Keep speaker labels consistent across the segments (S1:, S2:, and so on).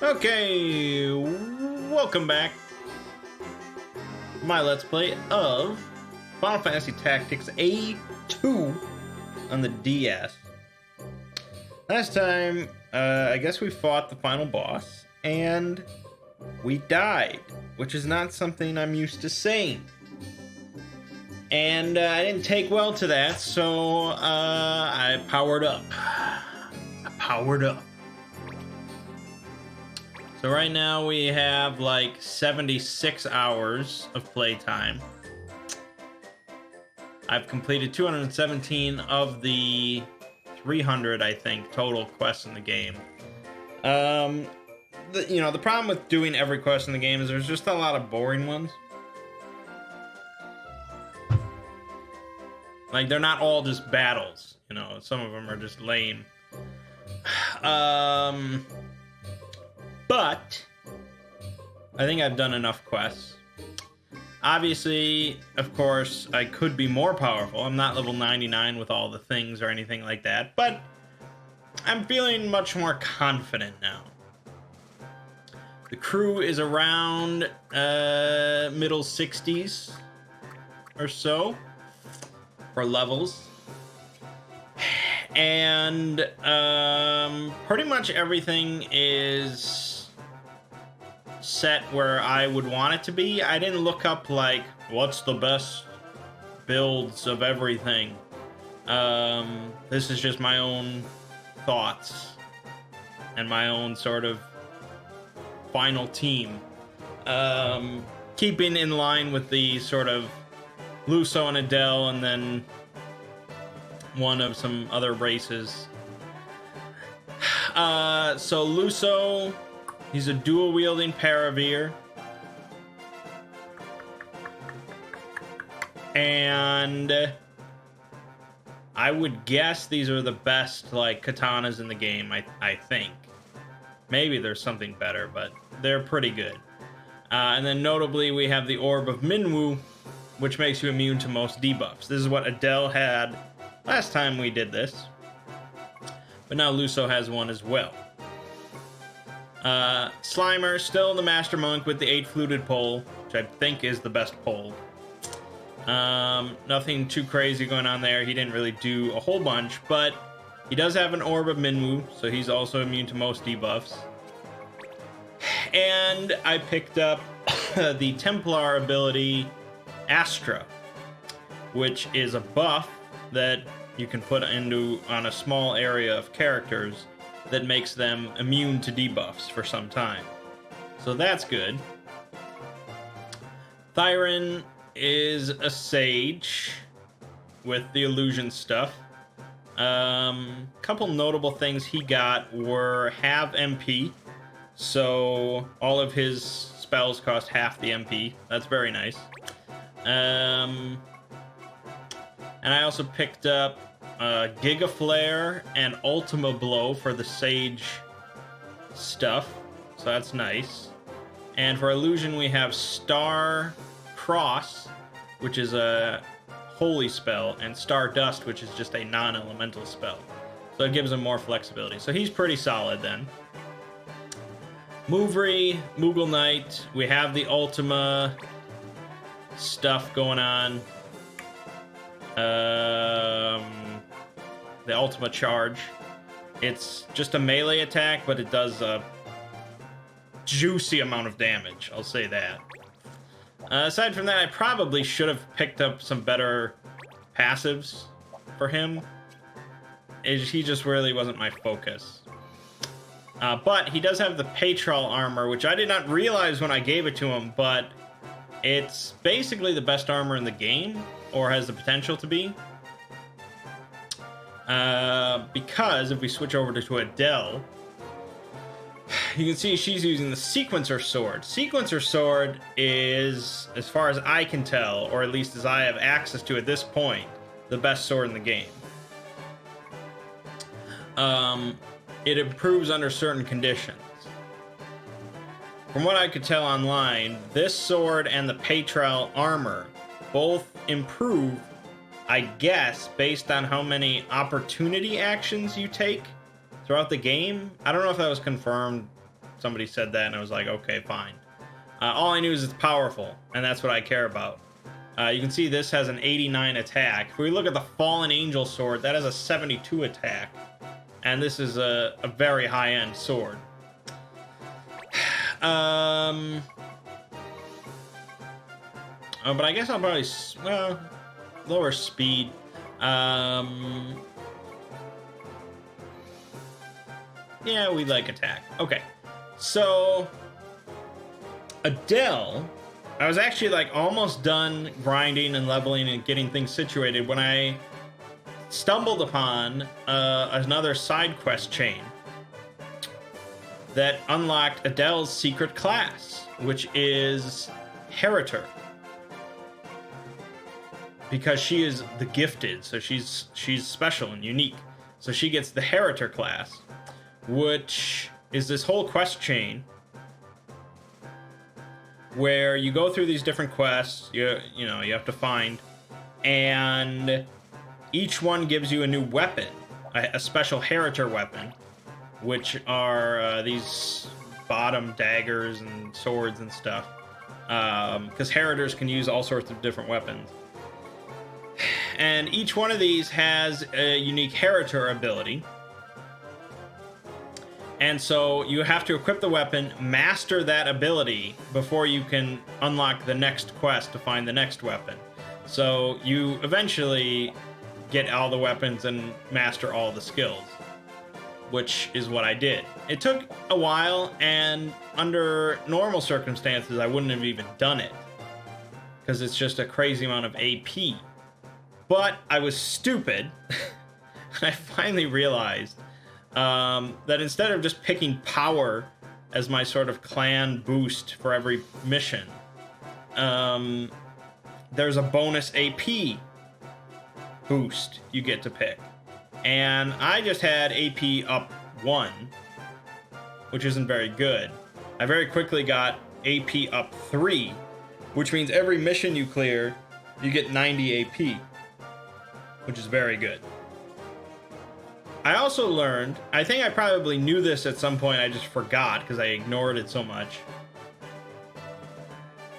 S1: Okay, welcome back. My Let's Play of Final Fantasy Tactics A2 on the DS. Last time, I guess we fought the final boss, and we died, which is not something I'm used to saying. And I didn't take well to that, so I powered up. So right now we have like 76 hours of playtime. I've completed 217 of the 300, I think, total quests in the game. The problem with doing every quest in the game is there's just a lot of boring ones. Like, they're not all just battles, some of them are just lame. But I think I've done enough quests. Obviously, of course, I could be more powerful. I'm not level 99 with all the things or anything like that, but I'm feeling much more confident now. The crew is around middle 60s or so for levels. And pretty much everything is set where I would want it to be. I didn't look up like what's the best builds of everything. This is just my own thoughts and my own sort of final team, keeping in line with the sort of Luso and Adele, and then one of some other races. So Luso, he's a dual wielding Paravir, and I would guess these are the best like katanas in the game. I think maybe there's something better, but they're pretty good. And then notably we have the Orb of Minwu, which makes you immune to most debuffs. This is what Adele had last time we did this, but now Luso has one as well. Slimer, still the Master Monk with the 8-fluted pole, which I think is the best pole. Nothing too crazy going on there. He didn't really do a whole bunch, but he does have an Orb of Minwu, so he's also immune to most debuffs. And I picked up the Templar ability Astra, which is a buff that you can put on a small area of characters that makes them immune to debuffs for some time. So that's good. Thyron is a sage with the illusion stuff. Couple notable things he got were half MP, so all of his spells cost half the MP. That's very nice. And I also picked up Giga Flare and Ultima Blow for the Sage stuff, so that's nice. And for Illusion, we have Star Cross, which is a holy spell, and Star Dust, which is just a non-elemental spell. So it gives him more flexibility. So he's pretty solid then. Mouvri, Moogle Knight, we have the Ultima stuff going on. The Ultima Charge. It's just a melee attack, but it does a juicy amount of damage, I'll say that. Aside from that, I probably should have picked up some better passives for him. He just really wasn't my focus. But he does have the Patral armor, which I did not realize when I gave it to him, but it's basically the best armor in the game, or has the potential to be. Because if we switch over to Adele, you can see she's using the Sequencer Sword. Sequencer Sword is, as far as I can tell, or at least as I have access to at this point, the best sword in the game. It improves under certain conditions. From what I could tell online, this sword and the Patral armor both improve, I guess, based on how many opportunity actions you take throughout the game. I don't know if that was confirmed somebody said that, and I was like, okay, fine. All I knew is it's powerful, and that's what I care about. You can see this has an 89 attack. If we look at the Fallen Angel sword, that has a 72 attack. And this is a very high-end sword. Oh, but I guess I'll probably, well, lower speed. Yeah, we like attack. Okay, so Adele, I was actually like almost done grinding and leveling and getting things situated when I stumbled upon another side quest chain that unlocked Adele's secret class, which is Heritor, because she is the gifted, so she's special and unique. So she gets the Heritor class, which is this whole quest chain where you go through these different quests, you know, you have to find, and each one gives you a new weapon, a special Heritor weapon, which are these bottom daggers and swords and stuff, because Heritors can use all sorts of different weapons. And each one of these has a unique Heritor ability. And so you have to equip the weapon, master that ability before you can unlock the next quest to find the next weapon. So you eventually get all the weapons and master all the skills, which is what I did. It took a while, and under normal circumstances, I wouldn't have even done it, because it's just a crazy amount of AP. But I was stupid, and I finally realized that instead of just picking power as my sort of clan boost for every mission, there's a bonus AP boost you get to pick. And I just had AP up 1, which isn't very good. I very quickly got AP up 3, which means every mission you clear, you get 90 AP, which is very good. I also learned, I think I probably knew this at some point, I just forgot because I ignored it so much.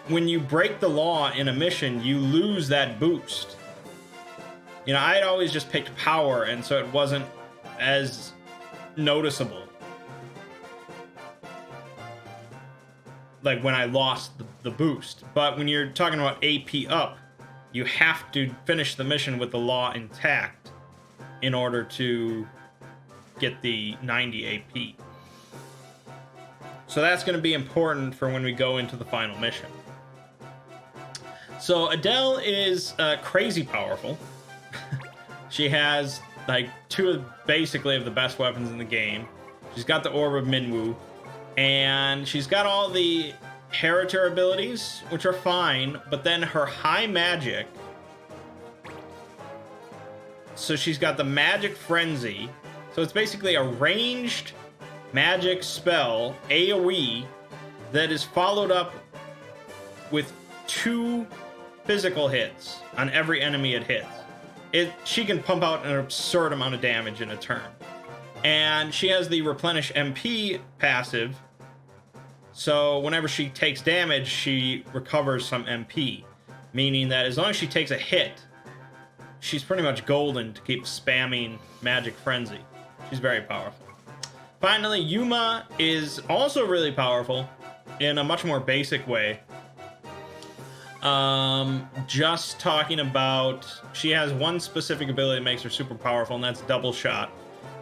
S1: When you break the law in a mission, you lose that boost. You know, I had always just picked power, and so it wasn't as noticeable. Like when I lost the boost. But when you're talking about AP up, you have to finish the mission with the law intact in order to get the 90 AP. So that's going to be important for when we go into the final mission. So Adele is crazy powerful. She has like basically of the best weapons in the game. She's got the Orb of Minwu, and she's got all the Heritor abilities, which are fine, but then her high magic. So she's got the Magic Frenzy. So it's basically a ranged magic spell, AoE, that is followed up with 2 physical hits on every enemy it hits. She can pump out an absurd amount of damage in a turn. And she has the Replenish MP passive, so whenever she takes damage, she recovers some MP, meaning that as long as she takes a hit, she's pretty much golden to keep spamming Magic Frenzy. She's very powerful. Finally, Yuma is also really powerful in a much more basic way. Just talking about, she has one specific ability that makes her super powerful, and that's Double Shot,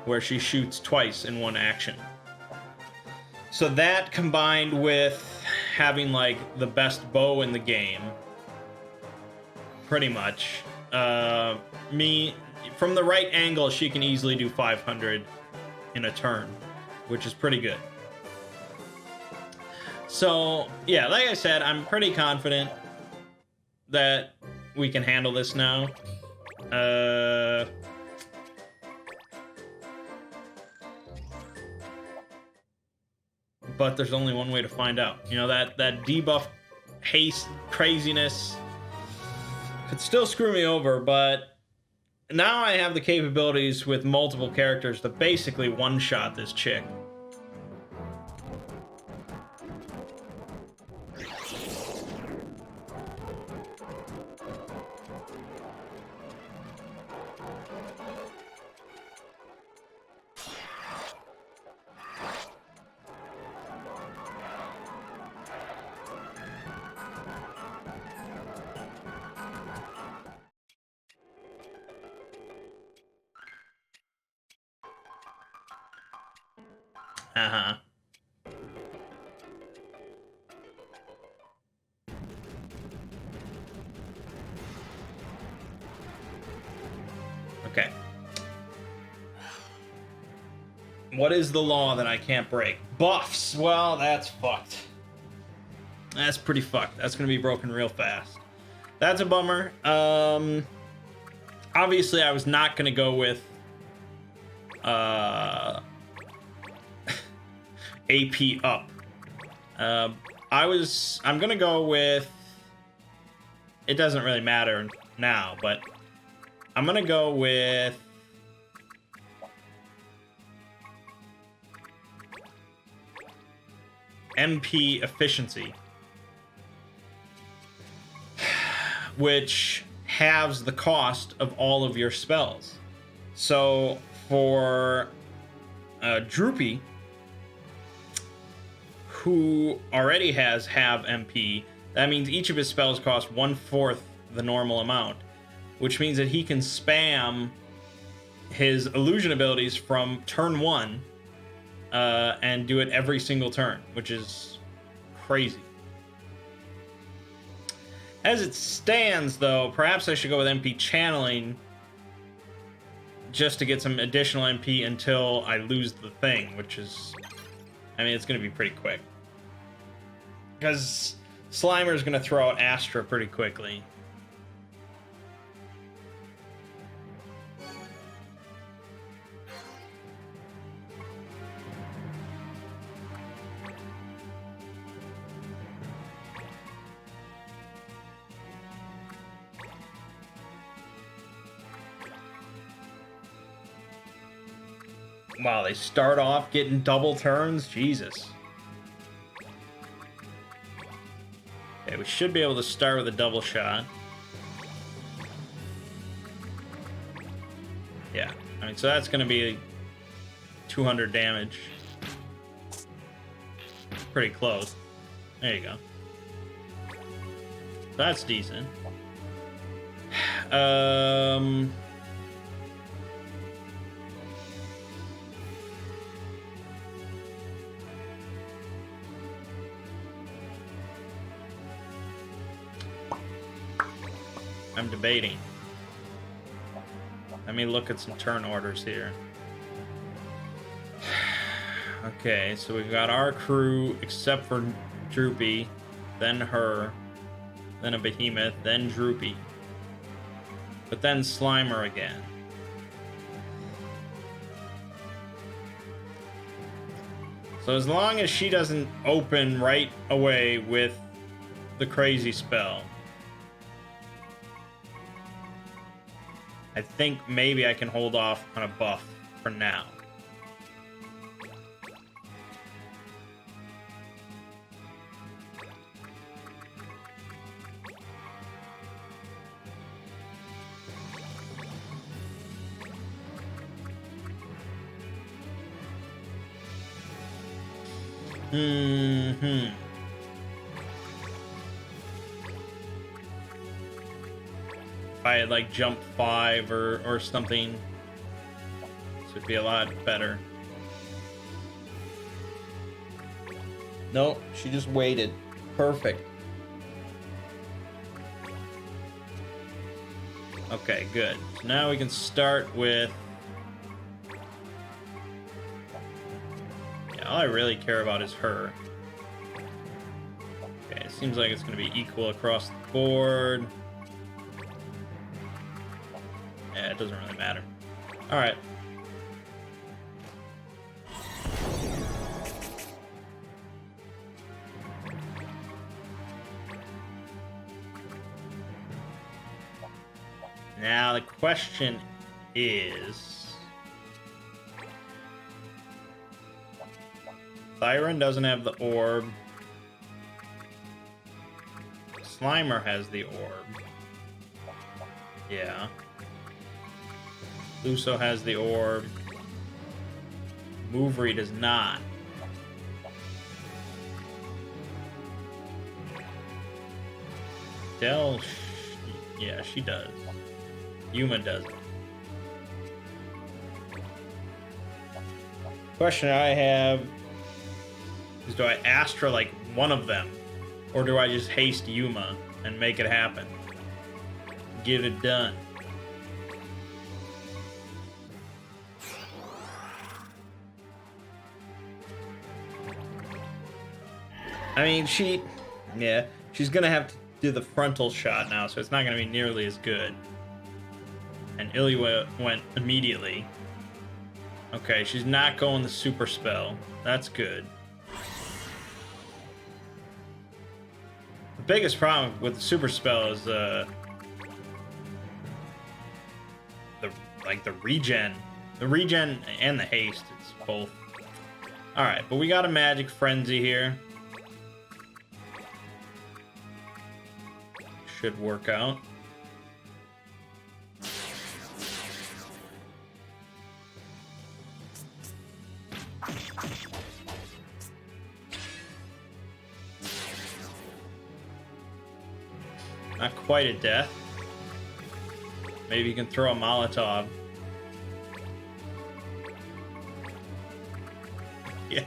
S1: where she shoots twice in one action. So that, combined with having like the best bow in the game, pretty much, from the right angle, she can easily do 500 in a turn, which is pretty good. So yeah, like I said, I'm pretty confident that we can handle this now. But there's only one way to find out. You know, that debuff haste craziness could still screw me over, but now I have the capabilities with multiple characters to basically one-shot this chick. Uh-huh. Okay. What is the law that I can't break? Buffs. Well, that's fucked. That's pretty fucked. That's gonna be broken real fast. That's a bummer. Obviously, I was not gonna go with AP up. I'm gonna go with. It doesn't really matter now, but I'm gonna go with MP efficiency, which halves the cost of all of your spells. So for Droopy, who already has half MP, that means each of his spells cost 1/4 the normal amount, which means that he can spam his illusion abilities from turn 1 and do it every single turn, which is crazy. As it stands, though, perhaps I should go with MP channeling just to get some additional MP until I lose the thing, which is, I mean, it's going to be pretty quick. Because Slimer's going to throw out Astra pretty quickly. Wow, they start off getting double turns? Jesus. Okay, we should be able to start with a double shot. Yeah, I mean, so that's going to be 200 damage. Pretty close. There you go. That's decent. I'm debating. Let me look at some turn orders here. Okay, so we've got our crew, except for Droopy, then her, then a Behemoth, then Droopy. But then Slimer again. So as long as she doesn't open right away with the crazy spell, I think maybe I can hold off on a buff for now. If I had like jumped 5 or something, this would be a lot better. Nope, she just waited. Perfect. Okay, good. So now we can start with... Yeah, all I really care about is her. Okay, it seems like it's going to be equal across the board. Yeah, it doesn't really matter. Alright. Now the question is... Siren doesn't have the orb. Slimer has the orb. Yeah. Luso has the orb. Movery does not. Del, yeah, she does. Yuma doesn't. Question I have is do I Astra like one of them? Or do I just haste Yuma and make it happen? Get it done. I mean, yeah, she's gonna have to do the frontal shot now, so it's not gonna be nearly as good. And Ilya went immediately. Okay, she's not going the super spell. That's good. The biggest problem with the super spell is the regen. The regen and the haste, it's both. Alright, but we got a magic frenzy here. Should work out. Not quite a death. Maybe you can throw a Molotov. Yeah.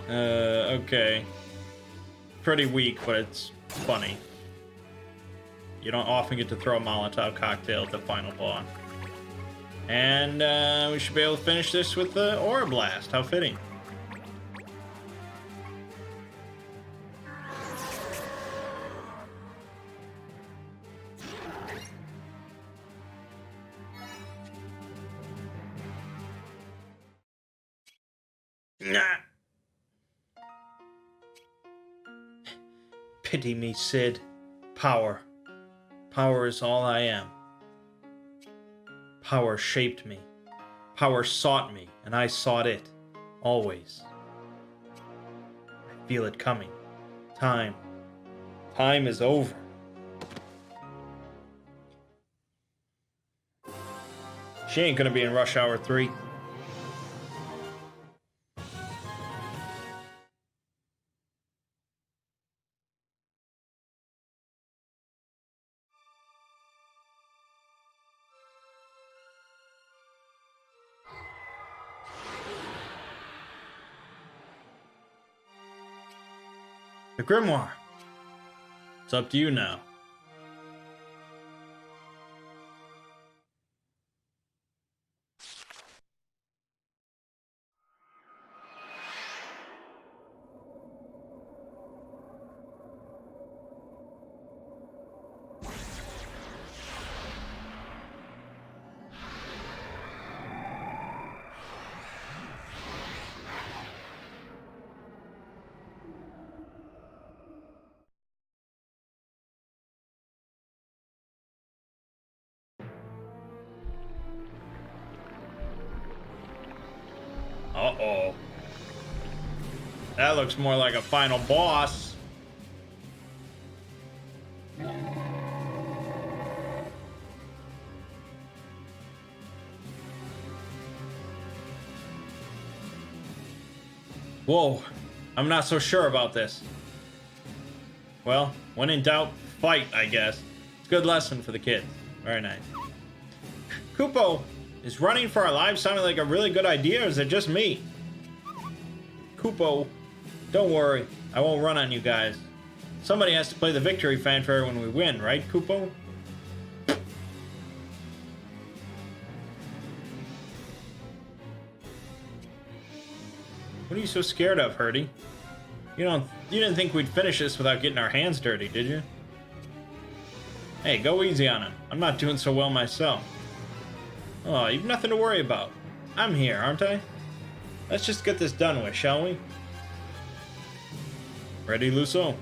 S1: Okay. Pretty weak, but it's funny. You don't often get to throw a Molotov cocktail at the final boss. And we should be able to finish this with the Aura Blast. How fitting. Nah. Pity me, Sid. Power. Power is all I am. Power shaped me. Power sought me, and I sought it. Always. I feel it coming. Time. Time is over. She ain't gonna be in Rush Hour 3. The Grimoire. It's up to you now. Uh-oh. That looks more like a final boss. Whoa, I'm not so sure about this. Well, when in doubt, fight, I guess. It's a good lesson for the kids. Very nice. Kupo, is running for our lives sounding like a really good idea, or is it just me? Kupo, don't worry. I won't run on you guys. Somebody has to play the victory fanfare when we win, right, Kupo? What are you so scared of, Hurdy? You didn't think we'd finish this without getting our hands dirty, did you? Hey, go easy on him. I'm not doing so well myself. Oh, you've nothing to worry about. I'm here, aren't I? Let's just get this done with, shall we? Ready, Luso?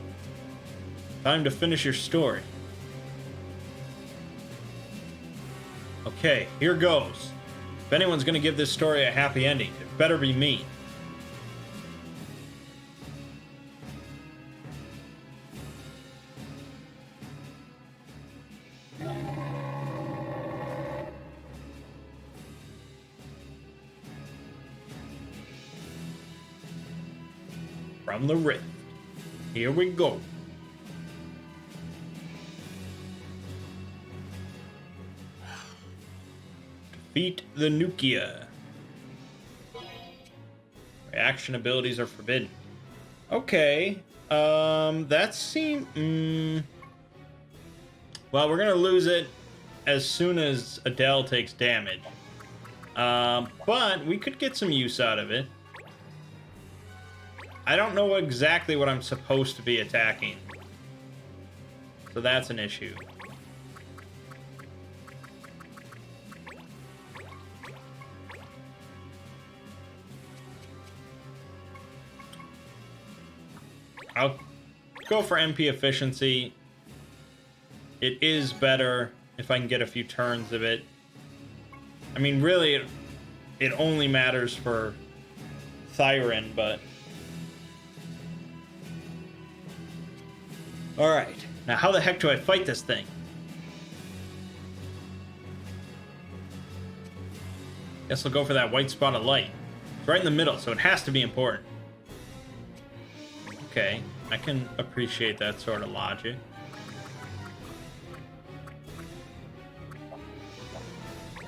S1: Time to finish your story. Okay, here goes. If anyone's gonna give this story a happy ending, it better be me. From the Rift. Here we go. Defeat the Nukia. Reaction abilities are forbidden. Okay. That seems... Well, we're gonna lose it as soon as Adele takes damage. But we could get some use out of it. I don't know exactly what I'm supposed to be attacking. So that's an issue. I'll go for MP efficiency. It is better if I can get a few turns of it. I mean, really, it only matters for Thyrin, but... Alright, now how the heck do I fight this thing? Guess I'll go for that white spot of light. It's right in the middle, so it has to be important. Okay, I can appreciate that sort of logic.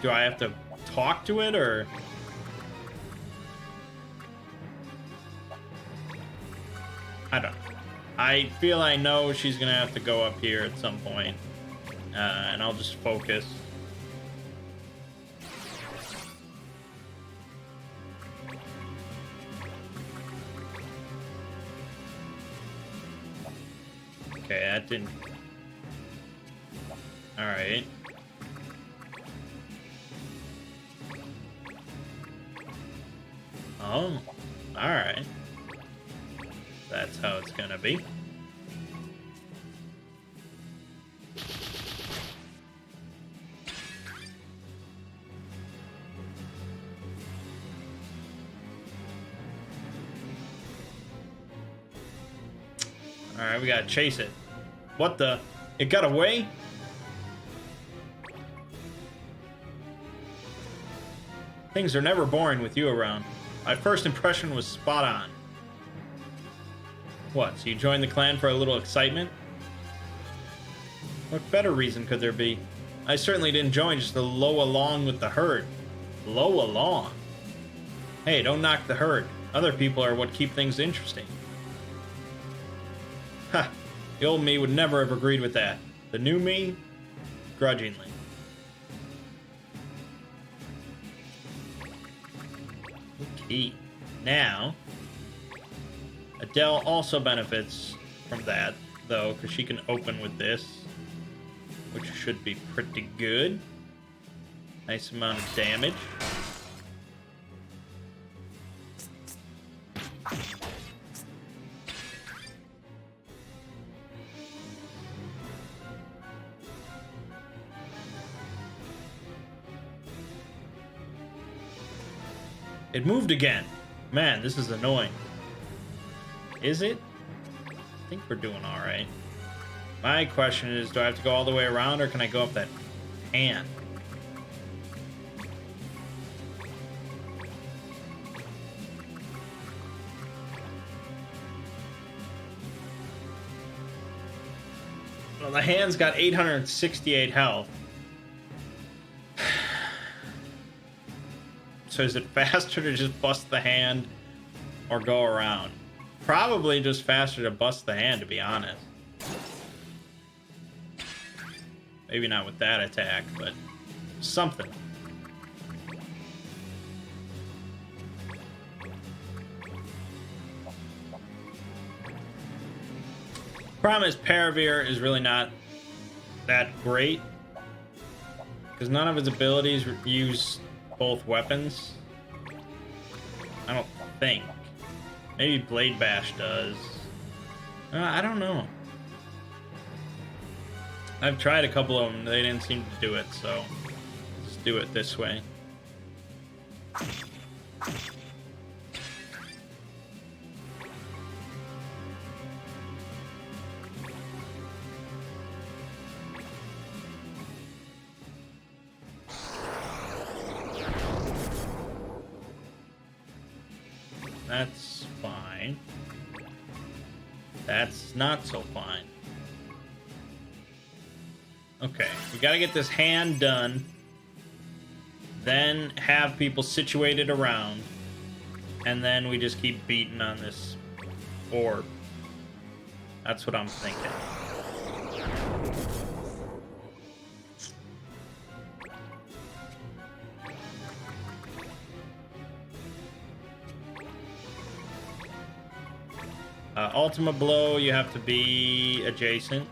S1: Do I have to talk to it, or... I don't know. I feel I know she's gonna have to go up here at some point. And I'll just focus. Okay, that didn't... Alright. Oh, alright. That's how it's gonna be. Alright, we gotta chase it. What the? It got away? Things are never boring with you around. My first impression was spot on. What, so you joined the clan for a little excitement? What better reason could there be? I certainly didn't join just to low along with the herd. Low along? Hey, don't knock the herd. Other people are what keep things interesting. Ha! The old me would never have agreed with that. The new me? Grudgingly. Okay. Now... Adele also benefits from that, though, because she can open with this, which should be pretty good. Nice amount of damage. It moved again. Man, this is annoying. Is it? I think we're doing alright. My question is, do I have to go all the way around, or can I go up that hand? Well, the hand's got 868 health. So is it faster to just bust the hand or go around? Probably just faster to bust the hand, to be honest. Maybe not with that attack, but something. Problem is, Paravir is really not that great, because none of his abilities use both weapons. I don't think. Maybe Blade Bash does. I don't know. I've tried a couple of them. They didn't seem to do it, so let's do it this way. That's fine. That's not so fine. Okay, we gotta get this hand done. Then have people situated around. And then we just keep beating on this orb. That's what I'm thinking. Ultimate blow, you have to be adjacent.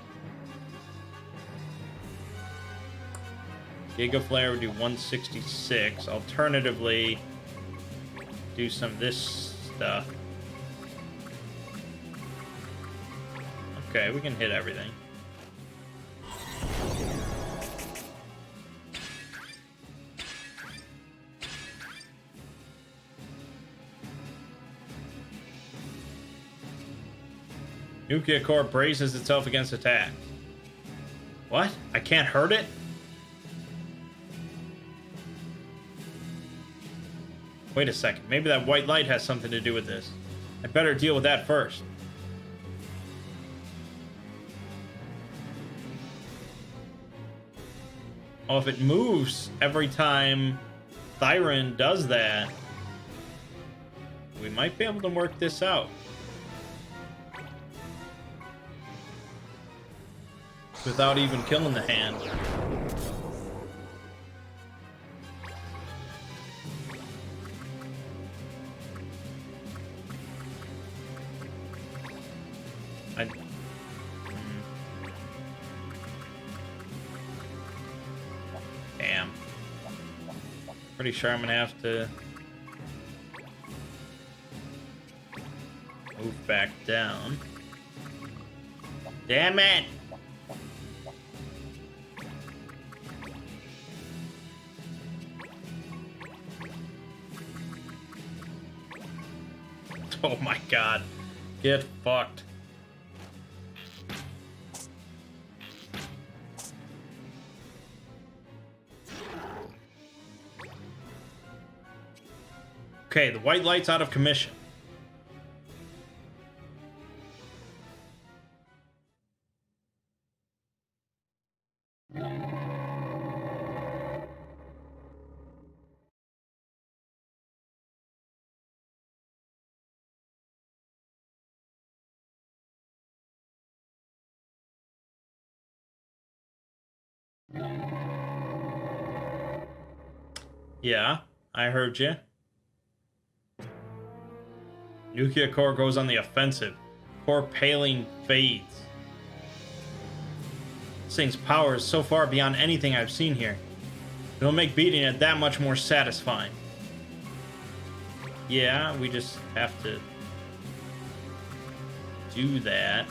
S1: Giga Flare would do 166. Alternatively, do some of this stuff. Okay, we can hit everything. Nuclear Core braces itself against attack. What? I can't hurt it? Wait a second. Maybe that white light has something to do with this. I better deal with that first. Oh, if it moves every time Thyron does that, we might be able to work this out. Without even killing the hand. Damn. Pretty sure I'm gonna have to move back down. Damn it! Oh my god. Get fucked. Okay, the white light's out of commission. Yeah, I heard you. Nuclear Core goes on the offensive. Core Paling fades. This thing's power is so far beyond anything I've seen here. It'll make beating it that much more satisfying. Yeah, we just have to do that.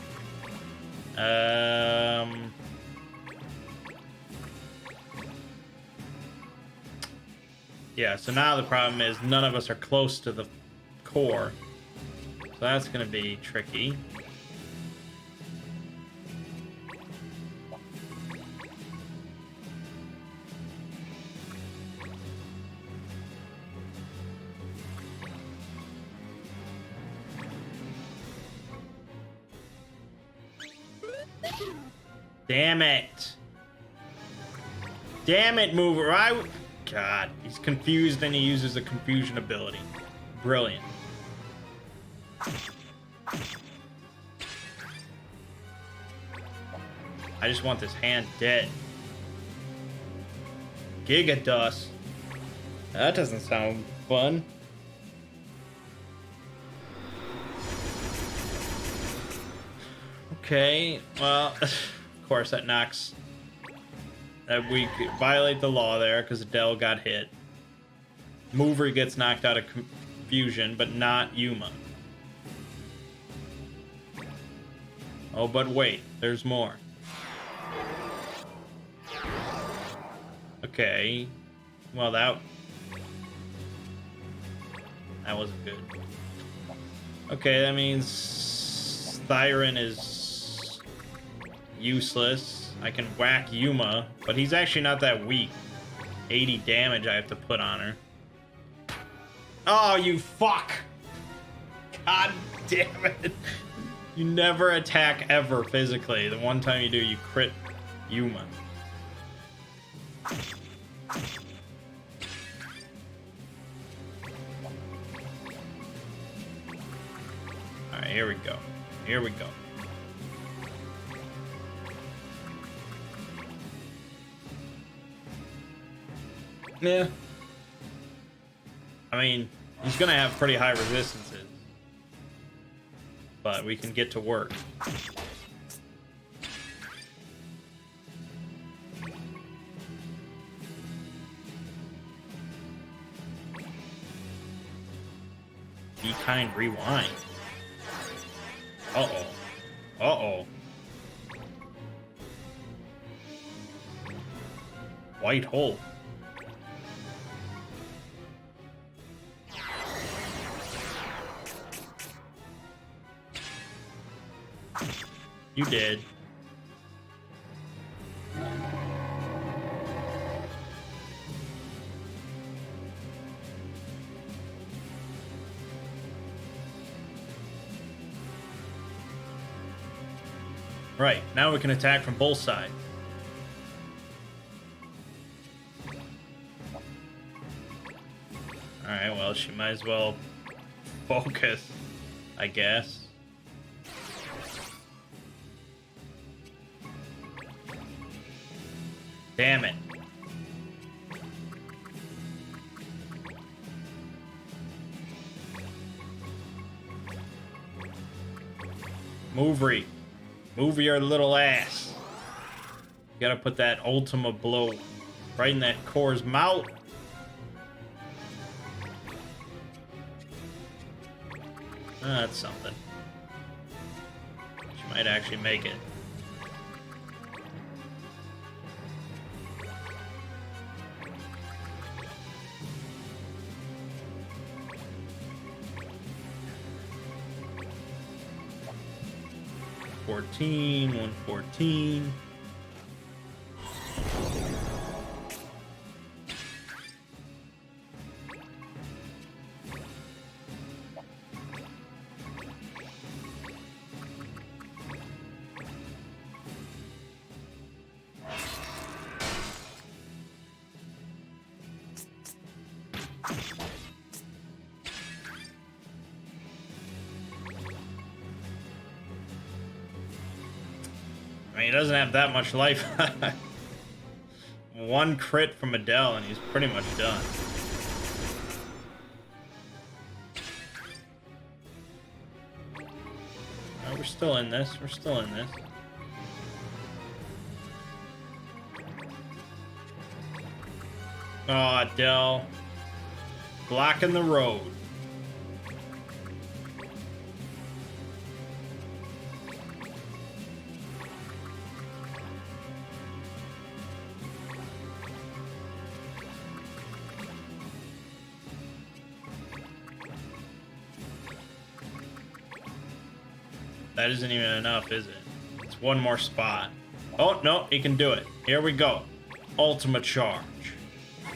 S1: Yeah, so now the problem is none of us are close to the core. So that's going to be tricky. Damn it. Damn it, mover. God, he's confused and he uses a confusion ability. Brilliant. I just want this hand dead. Giga Dust. That doesn't sound fun. Okay, well, of course that knocks... That we violate the law there because Adele got hit. Mover gets knocked out of confusion, but not Yuma. Oh, but wait, there's more. Okay, well that wasn't good. Okay, that means Thyron is useless. I can whack Yuma, but he's actually not that weak. 80 damage I have to put on her. Oh, you fuck! God damn it. You never attack ever physically. The one time you do, you crit Yuma. Alright, here we go. Here we go. Yeah. I mean, he's gonna have pretty high resistances. But we can get to work. Be kind, rewind. Uh-oh. Uh-oh. White hole. You did. Right, now we can attack from both sides. Alright, well, she might as well focus, I guess. Damn it. Move your little ass. You gotta put that Ultima blow right in that core's mouth. That's something. She might actually make it. $114, $114. I mean, he doesn't have that much life. One crit from Adele, and he's pretty much done. We're still in this. We're still in this. Oh, Adele. Blocking the road. That isn't even enough, is it? It's one more spot. Oh, no, he can do it. Here we go. Ultimate charge.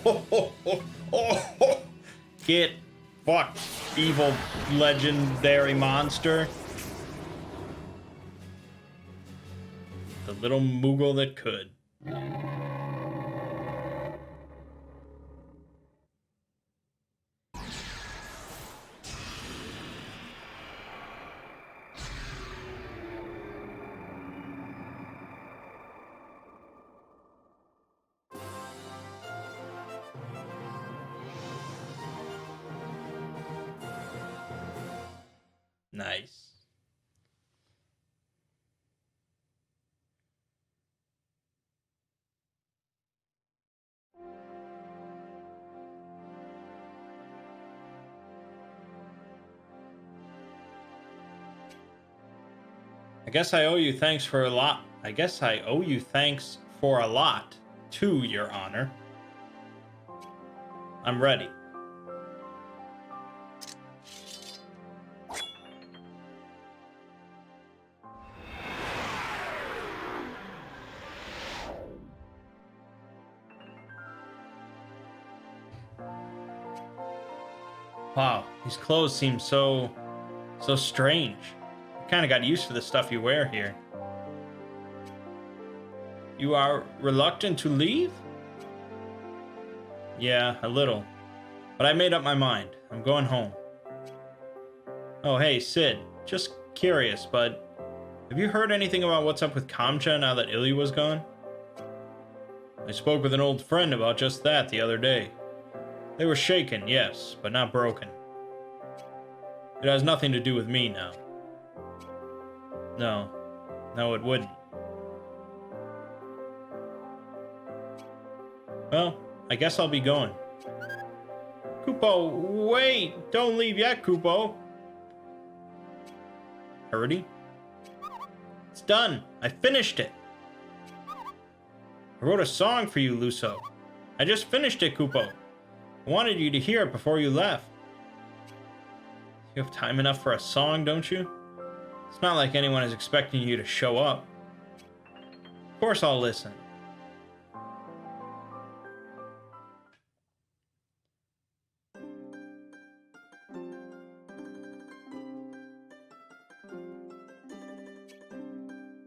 S1: Oh, oh, oh, oh, oh. Get fucked, evil legendary monster. The little Moogle that could. Nice. I guess I owe you thanks for a lot. I guess I owe you thanks for a lot, too, Your Honor. I'm ready. Wow, these clothes seem so strange. I kind of got used to the stuff you wear here. You are reluctant to leave? Yeah, a little. But I made up my mind. I'm going home. Oh, hey, Sid. just curious, but have you heard anything about what's up with Kamcha now that Illy was gone? I spoke with an old friend about just that the other day. They were shaken, yes, but not broken. It has nothing to do with me now. No. No, it wouldn't. Well, I guess I'll be going. Kupo, wait! Don't leave yet, Kupo! Hurdy? It's done! I finished it! I wrote a song for you, Luso. I just finished it, Kupo. I wanted you to hear it before you left. You have time enough for a song, don't you? It's not like anyone is expecting you to show up. Of course I'll listen.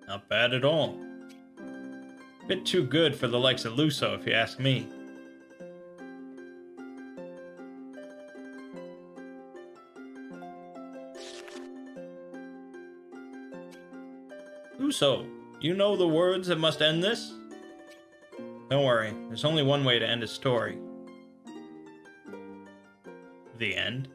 S1: Not bad at all. Bit too good for the likes of Luso, if you ask me. Luso, you know the words that must end this? Don't worry, there's only one way to end a story. The end.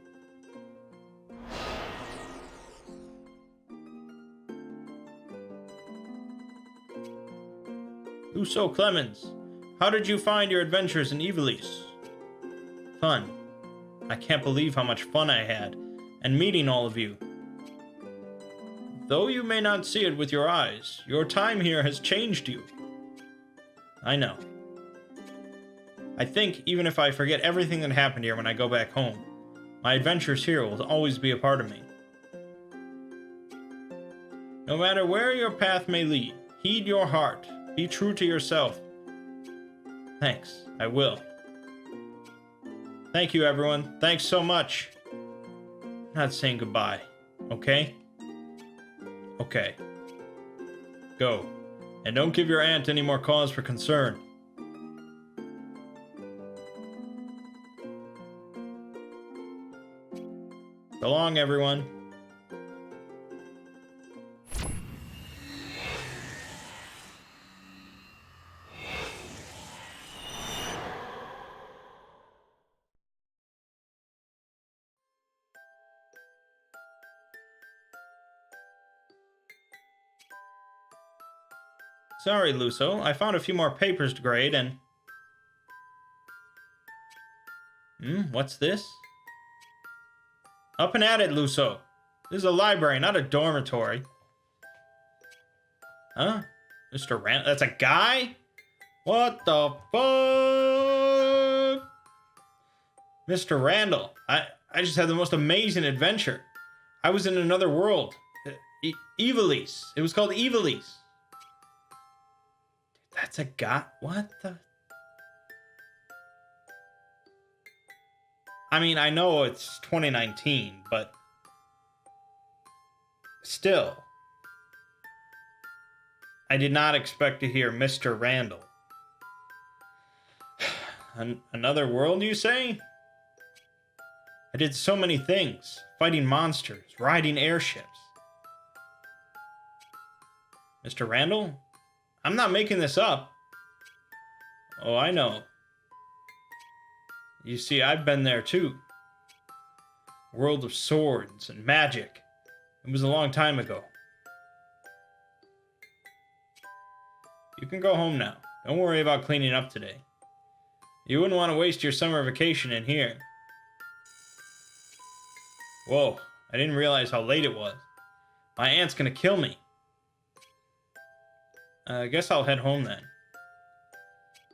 S1: Luso Clemens, how did you find your adventures in Ivalice? Fun. I can't believe how much fun I had, and meeting all of you. Though you may not see it with your eyes, your time here has changed you. I know. I think even if I forget everything that happened here when I go back home, my adventures here will always be a part of me. No matter where your path may lead, heed your heart. Be true to yourself. Thanks, I will. Thank you, everyone. Thanks so much. I'm not saying goodbye, okay? Okay. Go. And don't give your aunt any more cause for concern. So long, everyone. Sorry, Luso. I found a few more papers to grade and... What's this? Up and at it, Luso. This is a library, not a dormitory. Huh? Mr. Rand... That's a guy? What the fuck? Mr. Randall, I just had the most amazing adventure. I was in another world. Ivalice. It was called Ivalice. That's a guy? What the... I mean, I know it's 2019, but... Still. I did not expect to hear Mr. Randall. Another world, you say? I did so many things. Fighting monsters, riding airships. Mr. Randall? I'm not making this up. Oh, I know. You see, I've been there too. World of swords and magic. It was a long time ago. You can go home now. Don't worry about cleaning up today. You wouldn't want to waste your summer vacation in here. Whoa, I didn't realize how late it was. My aunt's gonna kill me. I guess I'll head home then.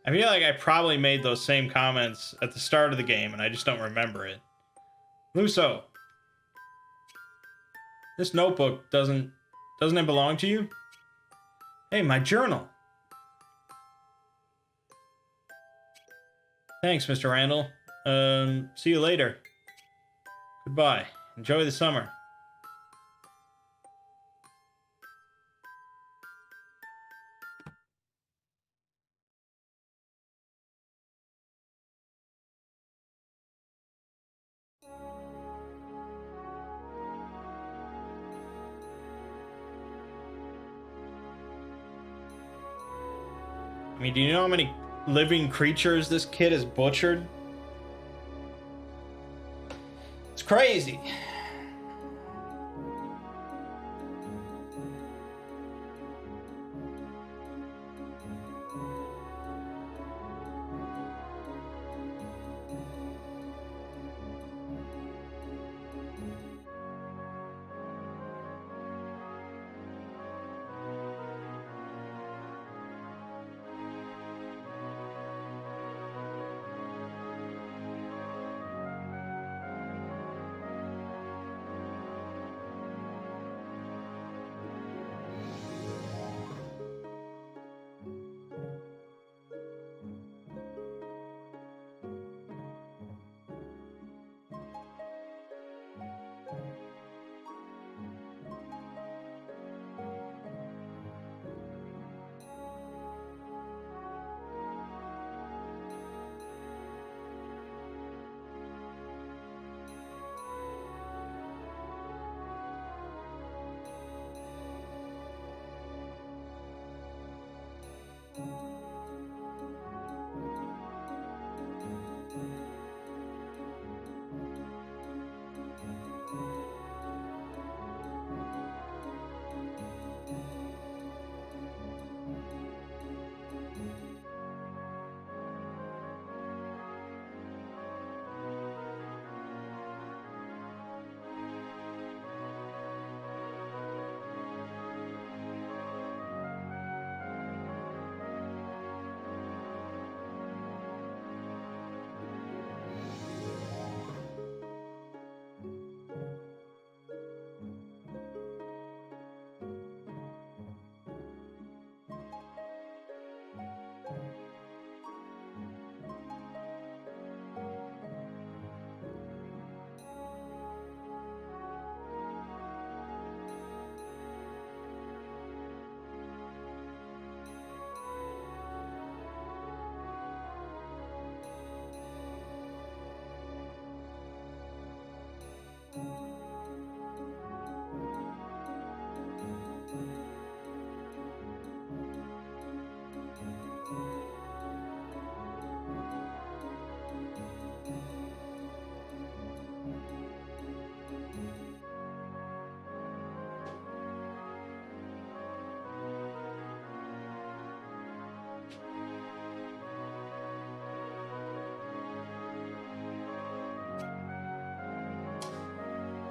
S1: I feel like I probably made those same comments at the start of the game and I just don't remember it. Luso. This notebook doesn't it belong to you? Hey, my journal. Thanks, Mr. Randall. See you later. Goodbye. Enjoy the summer. I mean, do you know how many living creatures this kid has butchered? It's crazy.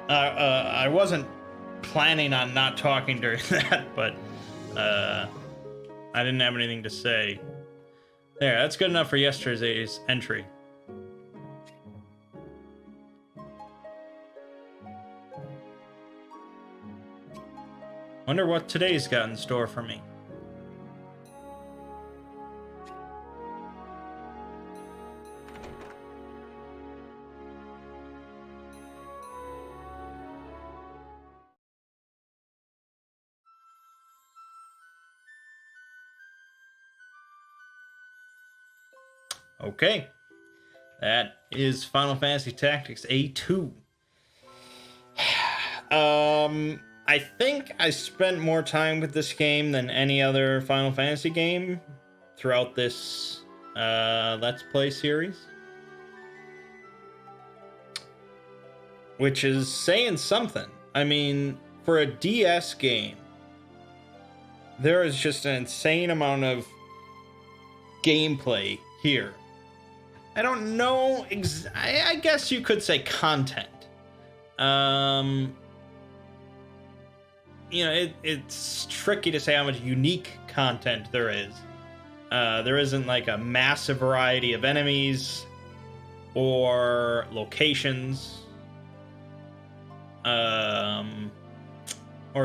S1: I wasn't planning on not talking during that, but I didn't have anything to say. There, that's good enough for yesterday's entry. Wonder what today's got in store for me. Okay, that is Final Fantasy Tactics A2. I think I spent more time with this game than any other Final Fantasy game throughout this Let's Play series. Which is saying something. I mean, for a DS game, there is just an insane amount of gameplay here. I don't know. I guess you could say content. You know, it's tricky to say how much unique content there is. There isn't like a massive variety of enemies or locations, or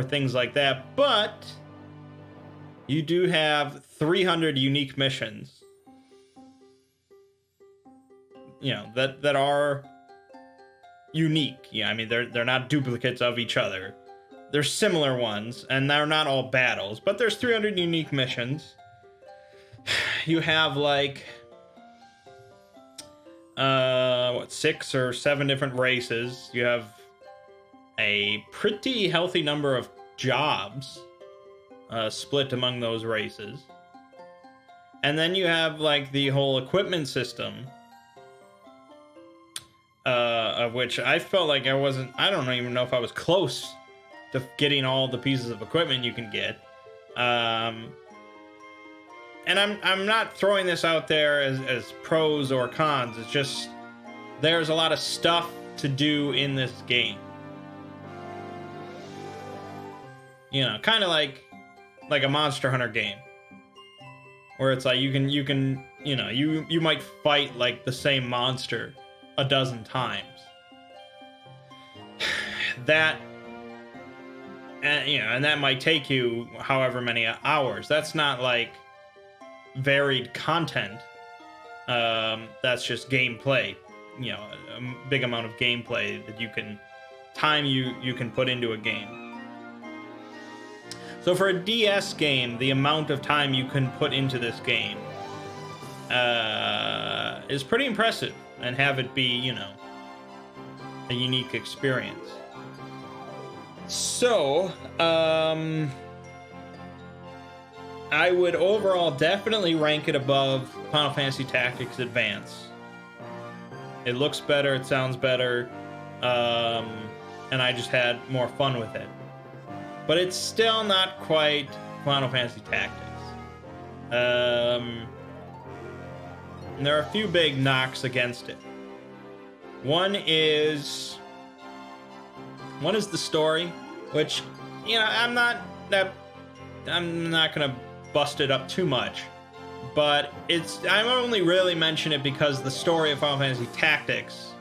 S1: things like that. But you do have 300 unique missions. You know, that are unique. Yeah, I mean they're not duplicates of each other. They're similar ones, and they're not all battles, but there's 300 unique missions. You have like 6 or 7 different races. You have a pretty healthy number of jobs split among those races. And then you have like the whole equipment system, of which I felt like I don't even know if I was close to getting all the pieces of equipment you can get. And I'm not throwing this out there as pros or cons. It's just there's a lot of stuff to do in this game. You know, kind of like a Monster Hunter game, where it's like you can you know, you might fight like the same monster a dozen times. That, and you know, and that might take you however many hours. That's not like varied content. That's just gameplay. You know, a big amount of gameplay that you can put into a game. So for a DS game, the amount of time you can put into this game is pretty impressive, and have it be, you know, a unique experience. So, I would overall definitely rank it above Final Fantasy Tactics Advance. It looks better, it sounds better, and I just had more fun with it. But it's still not quite Final Fantasy Tactics. And there are a few big knocks against it. One is the story, which, you know, I'm not gonna bust it up too much, but I only really mention it because the story of Final Fantasy Tactics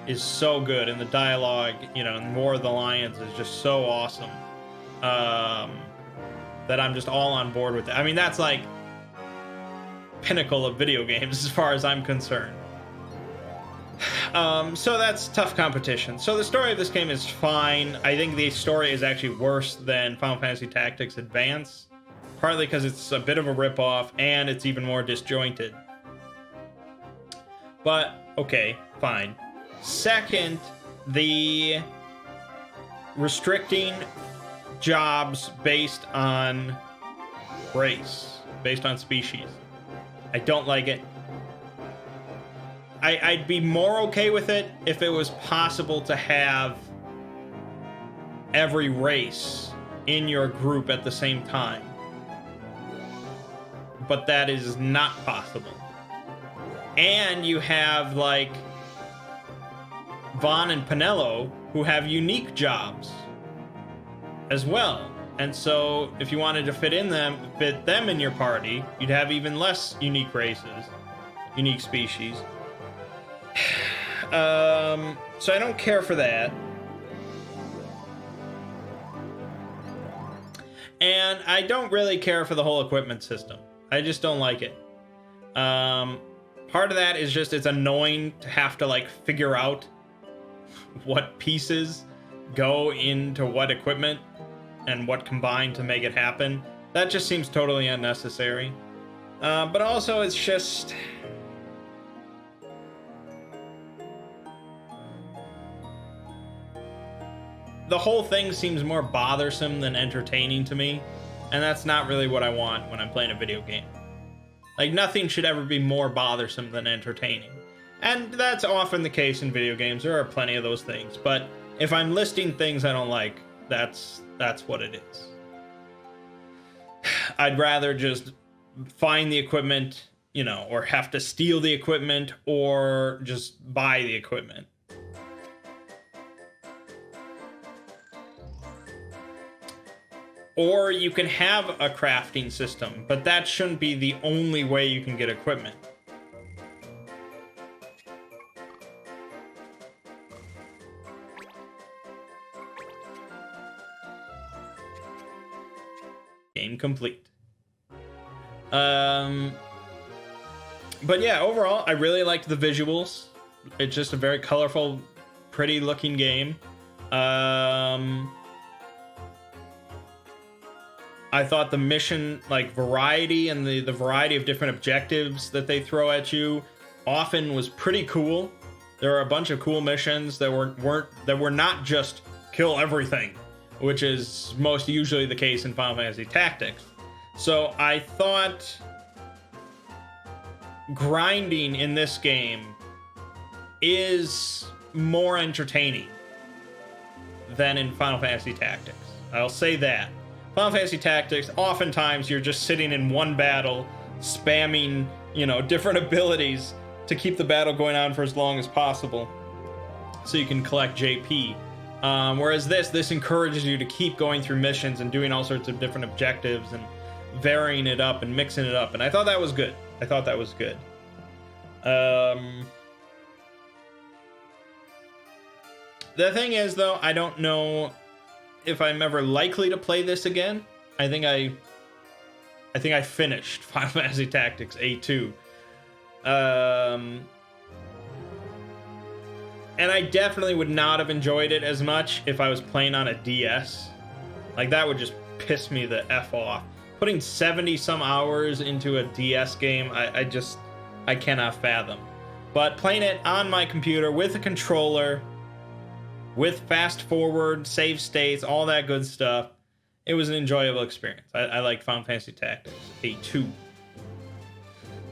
S1: is so good, and the dialogue, you know, and War of the Lions is just so awesome, that I'm just all on board with it. I mean, that's like pinnacle of video games as far as I'm concerned. So that's tough competition. So the story of this game is fine. I think the story is actually worse than Final Fantasy Tactics Advance, partly because it's a bit of a ripoff and it's even more disjointed. But okay, fine. Second, the restricting jobs based on race, based on species. I don't like it. I'd be more okay with it if it was possible to have every race in your group at the same time. But that is not possible. And you have, like, Vaughn and Pinello, who have unique jobs as well. And so if you wanted to fit them in your party, you'd have even less unique races, unique species. So I don't care for that. And I don't really care for the whole equipment system. I just don't like it. Part of that is just it's annoying to have to like figure out what pieces go into what equipment and what combine to make it happen. That just seems totally unnecessary. But also it's just... the whole thing seems more bothersome than entertaining to me, and that's not really what I want when I'm playing a video game. Like, nothing should ever be more bothersome than entertaining. And that's often the case in video games. There are plenty of those things, but if I'm listing things I don't like, that's what it is. I'd rather just find the equipment, you know, or have to steal the equipment, or just buy the equipment. Or you can have a crafting system, but that shouldn't be the only way you can get equipment. Game complete. But yeah, overall, I really liked the visuals. It's just a very colorful, pretty looking game. I thought the mission, like, variety and the variety of different objectives that they throw at you often was pretty cool. There are a bunch of cool missions that were not just kill everything, which is most usually the case in Final Fantasy Tactics. So I thought grinding in this game is more entertaining than in Final Fantasy Tactics. I'll say that. Final Fantasy Tactics, oftentimes you're just sitting in one battle, spamming, different abilities to keep the battle going on for as long as possible so you can collect JP. Whereas this encourages you to keep going through missions and doing all sorts of different objectives and varying it up and mixing it up. And I thought that was good. The thing is, though, I don't know if I'm ever likely to play this again. I think I finished Final Fantasy Tactics A2. And I definitely would not have enjoyed it as much if I was playing on a DS. Like, that would just piss me the F off. Putting 70 some hours into a DS game, I cannot fathom. But playing it on my computer with a controller, with fast forward, save states, all that good stuff, it was an enjoyable experience. I liked Final Fantasy Tactics A2.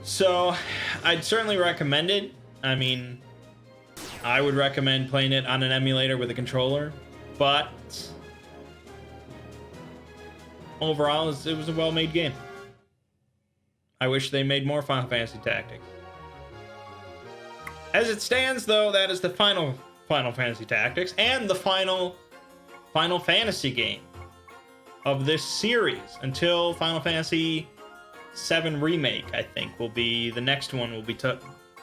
S1: So, I'd certainly recommend it. I mean, I would recommend playing it on an emulator with a controller, but overall, it was a well-made game. I wish they made more Final Fantasy Tactics. As it stands, though, that is the final Final Fantasy Tactics and the final Final Fantasy game of this series until Final Fantasy VII Remake, I think, will be the next one we'll be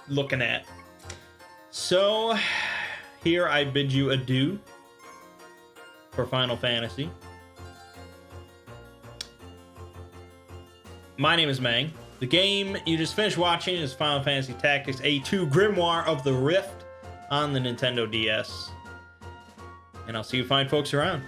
S1: looking at. So, here I bid you adieu for Final Fantasy. My name is Mangg. The game you just finished watching is Final Fantasy Tactics A2 Grimoire of the Rift on the Nintendo DS. And I'll see you fine folks around.